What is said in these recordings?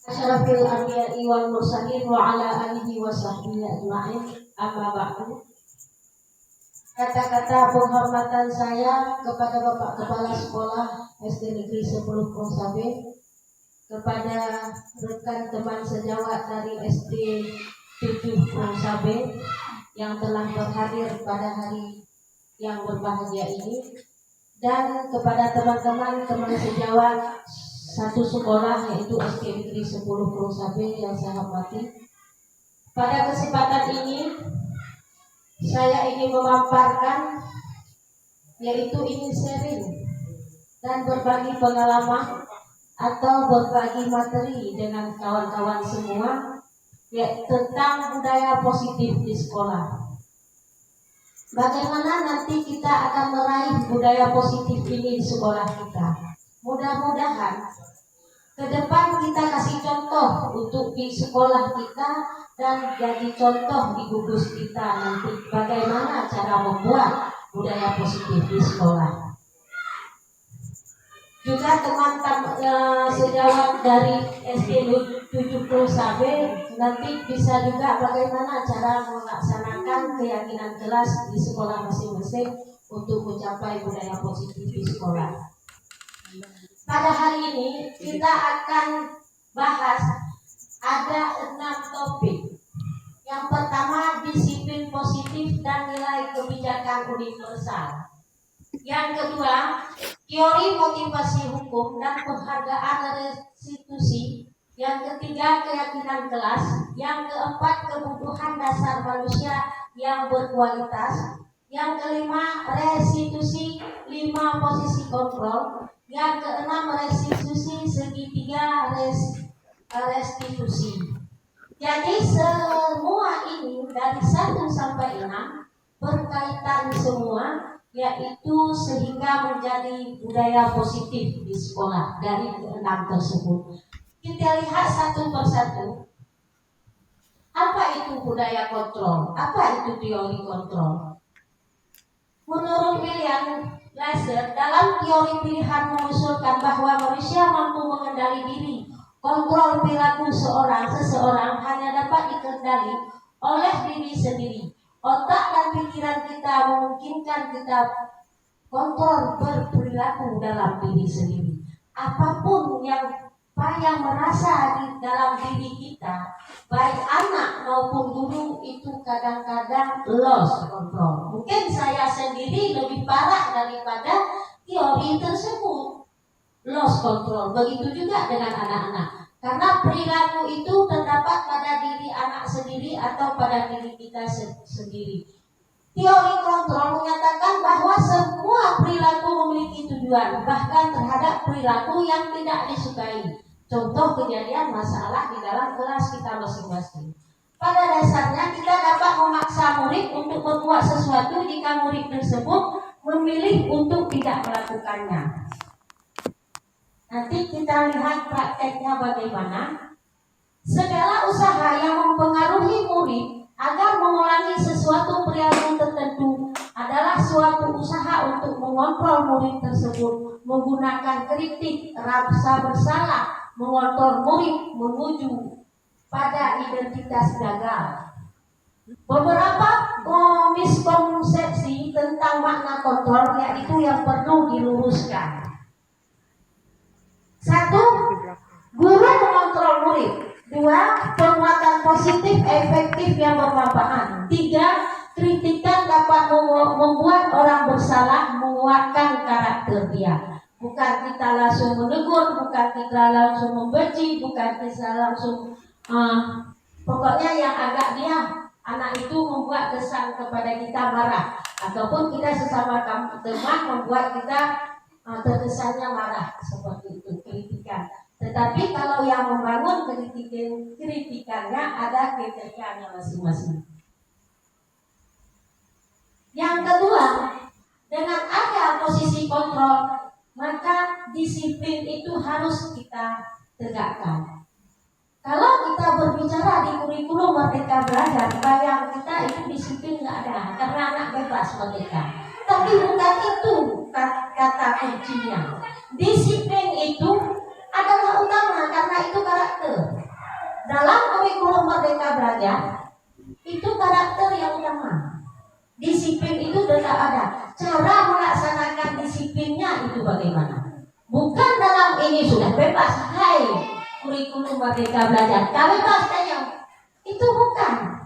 Asyrafil anbiya'i wal mursalin wa ala alihi wa sahbihi ajma'in. Amma ba'du. Kata-kata penghormatan saya kepada Bapak Kepala Sekolah SD Negeri 10 Pongsabe, kepada rekan teman sejawat dari SD 7 Pongsabe yang telah berhadir pada hari yang berbahagia ini, dan kepada teman-teman sejawat satu sekolah yaitu SD Negeri 10 Pongsabe yang saya hormati. Pada kesempatan ini saya ingin memaparkan, yaitu ingin sharing dan berbagi pengalaman atau berbagi materi dengan kawan-kawan semua, yaitu tentang budaya positif di sekolah. Bagaimana nanti kita akan meraih budaya positif ini di sekolah kita. Mudah-mudahan ke depan kita kasih contoh untuk di sekolah kita dan jadi contoh di gugus kita nanti bagaimana cara membuat budaya positif di sekolah. Juga teman-teman sejawat dari SD 7 Pongsabe nanti bisa juga bagaimana cara melaksanakan keyakinan kelas di sekolah masing-masing untuk mencapai budaya positif di sekolah. Pada hari ini kita akan bahas ada 6 topik. Yang pertama, disiplin positif dan nilai kebijakan universal. Yang kedua, teori motivasi hukum dan penghargaan restitusi. Yang ketiga, keyakinan kelas. Yang keempat, kebutuhan dasar manusia yang berkualitas. Yang kelima, restitusi 5 posisi kontrol. Yang keenam, restitusi segitiga restitusi. Jadi semua ini dari 1 sampai 6 berkaitan semua, yaitu sehingga menjadi budaya positif di sekolah dari ke-6 tersebut. Kita lihat satu persatu. Apa itu budaya kontrol? Apa itu teori kontrol? Menurut William Glasser, dalam teori pilihan mengusulkan bahwa manusia mampu mengendali diri. Kontrol perilaku seseorang hanya dapat dikendali oleh diri sendiri. Otak dan pikiran kita memungkinkan kita kontrol berperilaku dalam diri sendiri. Apapun yang merasa di dalam diri kita, baik anak maupun guru, itu kadang-kadang lost control. Mungkin saya sendiri lebih parah daripada teori tersebut, lost control. Begitu juga dengan anak-anak, karena perilaku itu terdapat pada diri anak sendiri atau pada diri kita sendiri. Teori kontrol menyatakan bahwa semua perilaku memiliki tujuan, bahkan terhadap perilaku yang tidak disukai. Contoh kejadian masalah di dalam kelas kita masing-masing. Pada dasarnya kita dapat memaksa murid untuk berbuat sesuatu jika murid tersebut memilih untuk tidak melakukannya. Nanti kita lihat prakteknya bagaimana. Segala usaha yang mempengaruhi murid agar mengulangi sesuatu perilaku tertentu adalah suatu usaha untuk mengontrol murid tersebut menggunakan kritik, rasa bersalah, mengontrol murid menuju pada identitas gagal. Beberapa miskonsepsi tentang makna kontrol yaitu yang perlu diluruskan. 1. Guru mengontrol murid. 2. Penguatan positif efektif yang bermanfaat. 3. Kritikan dapat membuat orang bersalah, menguatkan karakter dia. Bukan kita langsung menegur, bukan kita langsung membenci, bukan kita langsung pokoknya yang agak dia anak itu membuat kesan kepada kita marah, ataupun kita sesama teman membuat kita terkesannya marah, seperti itu kritikan. Tetapi kalau yang membangun kritikannya ada kriterianya masing-masing. Yang kedua, dengan ada posisi kontrol, maka disiplin itu harus kita tegakkan. Kalau kita berbicara di kurikulum Merdeka Belajar, bayang kita itu disiplin nggak ada, karena anak bebas merdeka. Tapi bukan itu kata kuncinya. Disiplin itu adalah utama karena itu karakter. Merdeka Belajar itu karakter yang utama. Disiplin itu tetap ada. Cara melaksanakan disiplinnya itu bagaimana? Bukan dalam ini sudah bebas. Hai, kurikulum Merdeka Belajar, kami bebas saja. Itu bukan.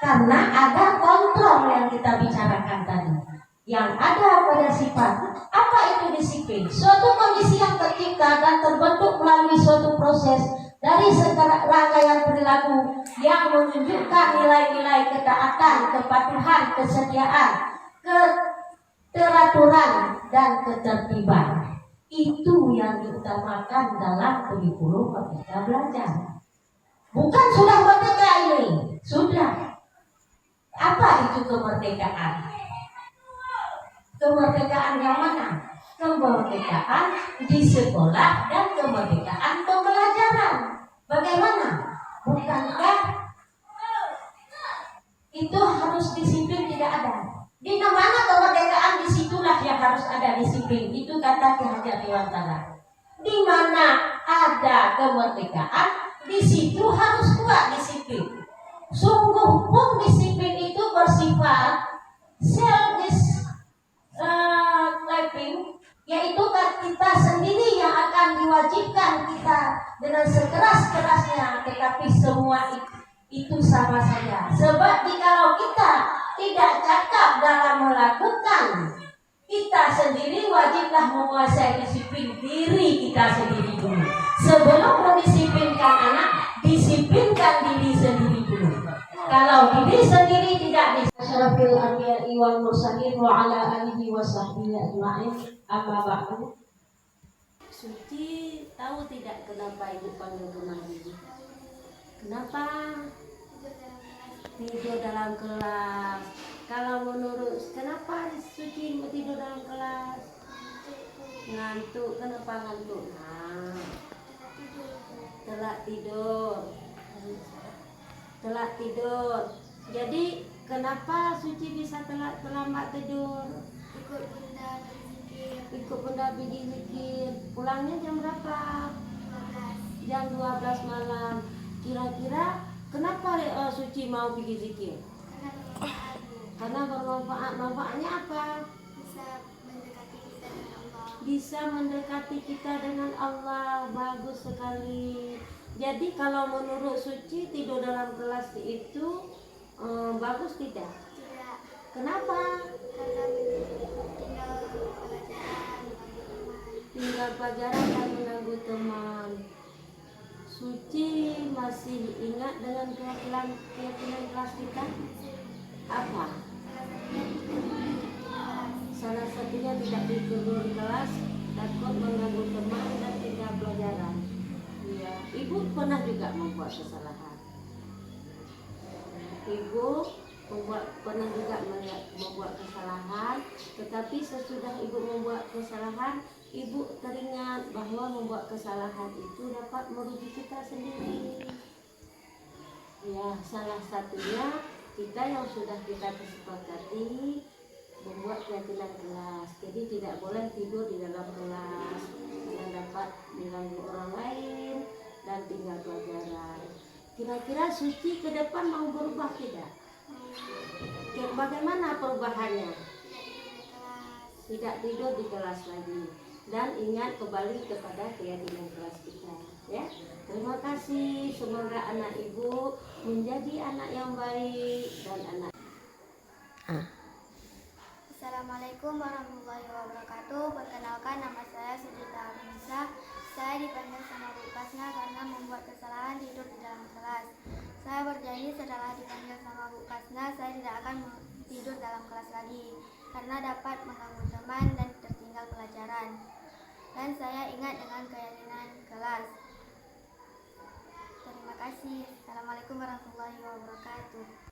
Karena ada kontrol yang kita bicarakan tadi. Yang ada pada sifat. Apa itu disiplin? Suatu kondisi yang tercipta dan terbentuk melalui suatu proses dari segala rangkaian perilaku yang menunjukkan nilai-nilai ketaatan, kepatuhan, kesetiaan, keteraturan, dan ketertiban. Itu yang diutamakan dalam kurikulum Merdeka Belajar. Bukan sudah merdeka ini, sudah. Apa itu kemerdekaan? Kemerdekaan yang mana? Kemerdekaan di sekolah dan kemerdekaan pembelajaran. Bagaimana? Bukankah itu harus disiplin tidak ada? Di mana kemerdekaan disitulah yang harus ada disiplin. Itu kata Ki Hajar Dewantara. Di mana ada kemerdekaan, di situ harus kuat disiplin. Sungguh pun disiplin itu bersifat self-discipline, yaitu kita sendiri yang akan diwajibkan kita dengan sekeras-kerasnya, tetapi semua itu sama saja. Sebab jikalau kita tidak cakap dalam melakukan, kita sendiri wajiblah menguasai disiplin diri kita sendiri dulu. Sebelum mendisiplinkan anak, disiplinkan diri sendiri dulu. Kalau diri sendiri tidak disarafil anbiya'i wal mursalin wa ala alihi wa sahbihi ajma'in, amma ba'du. Suci tahu tidak kenapa ibu panggil kemari? Kenapa? Tidur dalam kelas. Kalau menurut kenapa Suci tidur dalam kelas? Ngantuk. Kenapa ngantuk? Nah, telat tidur. Telat tidur. Jadi kenapa Suci bisa terlambat tidur? Ikut bunda pergi zikir. Pulangnya jam berapa? Jam 12 malam. Kira-kira kenapa Suci mau pergi zikir? Karena bermanfaat. Manfaatnya apa? Bisa mendekati kita dengan Allah. Bagus sekali. Jadi kalau menurut Suci tidur dalam kelas itu bagus tidak? Tidak. Kenapa? Karena tinggal pelajaran dan mengganggu teman. Suci masih ingat dengan keyakinan kelas kita? Apa? Salah satunya tidak tidur di kelas, takut mengganggu teman dan tinggal pelajaran. Ya, ibu pernah juga membuat kesalahan. Ibu pernah juga membuat kesalahan, tetapi sesudah ibu membuat kesalahan, ibu teringat bahwa membuat kesalahan itu dapat merugi kita sendiri. Ya, salah satunya kita yang sudah kita kesepakati membuat keyakinan kelas. Jadi tidak boleh tidur di dalam kelas karena dapat mengganggu orang lain dan tinggal pelajaran. Kira-kira Suci ke depan mau berubah tidak? Bagaimana perubahannya? Tidak tidur di kelas lagi dan ingat kembali kepada keyakinan kelas kita. Ya, terima kasih. Semoga anak ibu menjadi anak yang baik dan anak. Assalamualaikum warahmatullahi wabarakatuh. Perkenalkan, nama saya Sujita Arnisa. Saya dipanggil sama Bu Kasna karena membuat kesalahan tidur di dalam kelas. Saya berjanji setelah dipanggil sama Bu Kasna, saya tidak akan tidur dalam kelas lagi karena dapat mengganggu teman dan tertinggal pelajaran. Dan saya ingat dengan keyakinan kelas. Terima kasih. Assalamualaikum warahmatullahi wabarakatuh.